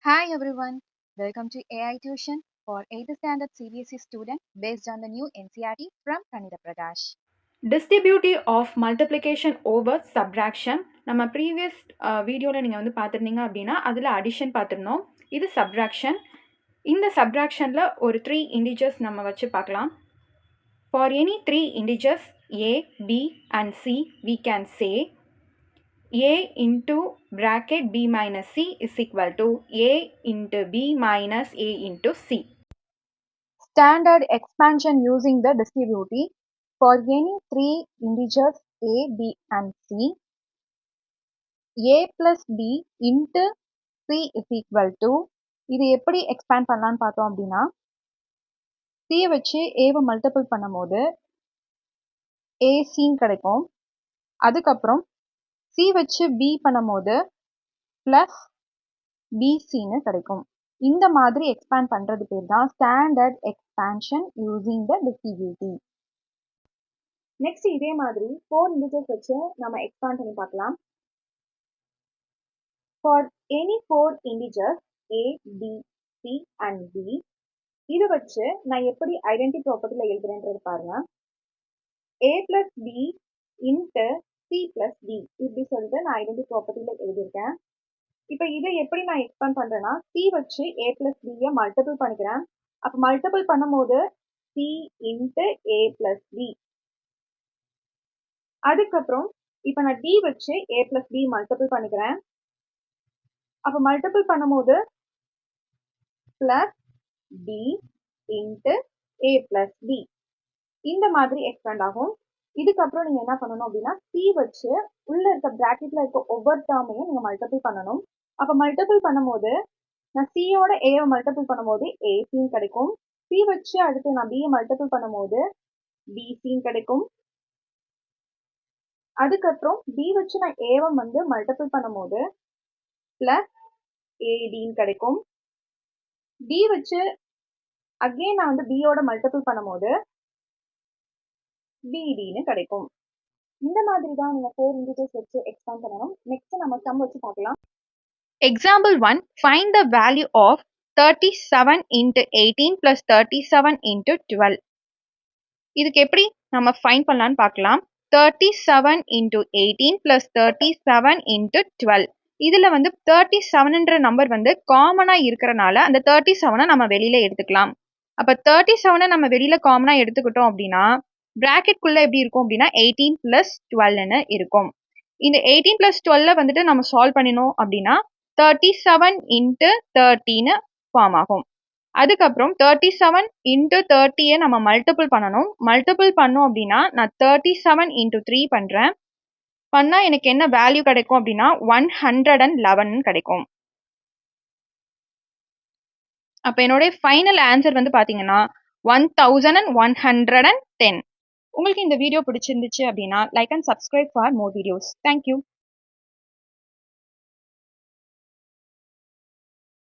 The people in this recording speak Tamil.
Hi everyone, welcome to AI Tuition for 8th standard CBSE student based on the new NCERT from Kanida Prakash. Distributive of multiplication over subtraction. நம்ம ப்ரீவியஸ் வீடியோவில் நீங்கள் வந்து பார்த்துருந்தீங்க அப்படின்னா அதில் அடிஷன் பார்த்துருந்தோம். இது சப்ராக்ஷன். இந்த சப்ராக்ஷனில் ஒரு 3 இண்டிஜர்ஸ் நம்ம வச்சு பார்க்கலாம். For any 3 integers a, b and c, we can say a into bracket b minus c is equal to a into b minus a into c. Standard expansion using the distributive for any 3 integers a, b and c, a plus b into c is equal to, இது எப்படி expand பண்ணலான்னு பார்த்தோம் அப்படின்னா c வச்சு a மல்டிபிள் பண்ணும்போது ac கிடைக்கும். அதுக்கப்புறம் c வச்சு b பண்ணும்போது plus bcன்னு கிடைக்கும். இந்த மாதிரி எக்ஸ்பேண்ட் பண்றது பேர் தான் standard expansion using the distributive. Next இதே மாதிரி 4 இன்டிஜர்ஸ் வச்சு நம்ம எக்ஸ்பேண்ட் பண்ணி பார்க்கலாம். For any 4 integers a, b, c and d, இது வச்சு நான் எப்படி ஐடென்டி ப்ராப்பர்ட்டியில் எழுதுறேன்றது பாருங்க. a plus b into c plus d இப்படி சொல்லிட்டு நான் ஐடென்டி ப்ராப்பர்ட்டியில் எழுதியிருக்கேன். இப்போ இதை எப்படி நான் எக்ஸ்பேண்ட் பண்றேன்னா c வச்சு a plus b மல்டிபிள் பண்ணிக்கிறேன். அப்போ மல்டிபிள் பண்ணும்போது c into a plus b. அதுக்கப்புறம் இப்போ நான் d வச்சு a plus b மல்டிபிள் பண்ணிக்கிறேன். அப்போ மல்டிபிள் பண்ணும்போது plus d into a plus b இந்த மாதிரி எக்ஸ்பேண்ட் ஆகும். இதுக்கப்புறம் நீங்க என்ன பண்ணணும் அப்படின்னா c வச்சு உள்ள இருக்க பிராக்கெட்ல இருக்க ஒவ்வொரு டேர்மையும் நீங்க மல்டிபிள் பண்ணணும். அப்ப மல்டிபிள் பண்ணும்போது நான் c யோட a மல்டிபிள் பண்ணும்போது ac கிடைக்கும். c வச்சு அடுத்து நான் b மல்டிபிள் பண்ணும்போது bc கிடைக்கும். அதுக்கப்புறம் b வச்சு நான் a வந்து மல்டிபிள் பண்ணும்போது பிளஸ் ad கிடைக்கும். b வச்சு அகைன் நான் வந்து b யோட மல்டிபிள் பண்ணும்போது bdன்னு கிடைக்கும். இந்த மாதிரி தான் நீங்க 4 இன்டிஜர்ஸ் வச்சு எக்ஸ்பேண்ட் பண்ணணும். நெக்ஸ்ட் நம்ம சம் வச்சு பார்க்கலாம். Example 1, find the value of 37 into 18 plus 37 into 12. இதுக்கு எப்படி நம்ம ஃபைண்ட் பண்ணலான்னு பார்க்கலாம். 37 into 18 plus 37 into 12. இதில் வந்து 37ன்ற நம்பர் வந்து காமனாக இருக்கிறனால அந்த 37 நம்ம வெளியில எடுத்துக்கலாம். அப்போ 37 நம்ம வெளியில காமனாக எடுத்துக்கிட்டோம் அப்படின்னா பிராக்கெட்குள்ள எப்படி இருக்கும் அப்படின்னா 18 plus 12ன்னு இருக்கும். இந்த 18 plus 12 வந்துட்டு நம்ம சால்வ் பண்ணினோம் அப்படின்னா 37 into 30ன்னு ஃபார்ம் ஆகும். அதுக்கப்புறம் 37 into 30 நம்ம மல்டிபிள் பண்ணணும். மல்டிபிள் பண்ணோம் அப்படின்னா நான் 37 into 3 பண்றேன். பண்ணா எனக்கு என்ன வேல்யூ கிடைக்கும் அப்படின்னா 111 கிடைக்கும். அப்ப என்னோட ஃபைனல் ஆன்சர் வந்து பாத்தீங்கன்னா 1110. உங்களுக்கு இந்த வீடியோ பிடிச்சிருந்துச்சு அப்படின்னா like and subscribe for more videos. Thank you.